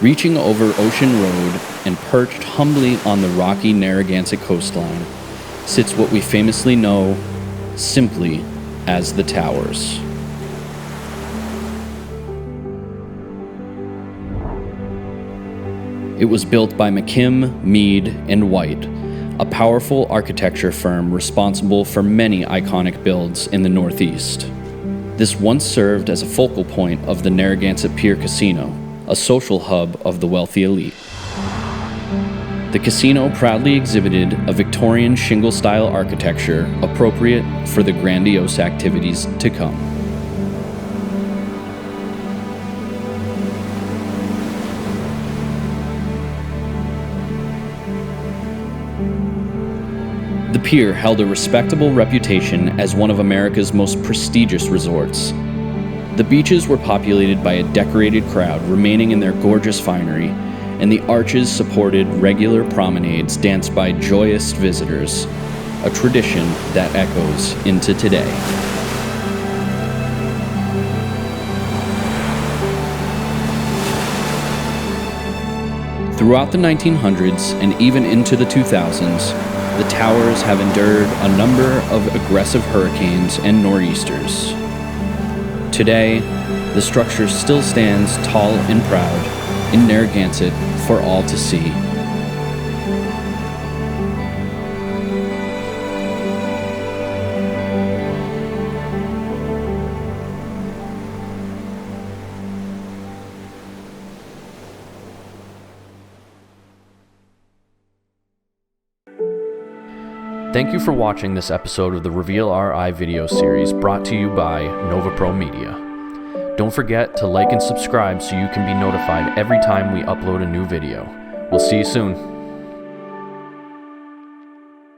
Reaching over Ocean Road and perched humbly on the rocky Narragansett coastline sits what we famously know simply as the Towers. It was built by McKim, Mead, and White, a powerful architecture firm responsible for many iconic builds in the Northeast. This once served as a focal point of the Narragansett Pier Casino, a social hub of the wealthy elite. The casino proudly exhibited a Victorian shingle-style architecture appropriate for the grandiose activities to come. The pier held a respectable reputation as one of America's most prestigious resorts. The beaches were populated by a decorated crowd remaining in their gorgeous finery, and the arches supported regular promenades danced by joyous visitors, a tradition that echoes into today. Throughout the 1900s and even into the 2000s, the towers have endured a number of aggressive hurricanes and nor'easters. Today, the structure still stands tall and proud in Narragansett for all to see. Thank you for watching this episode of the Reveal Our Eye video series brought to you by Tolppa Media. Don't forget to like and subscribe so you can be notified every time we upload a new video. We'll see you soon.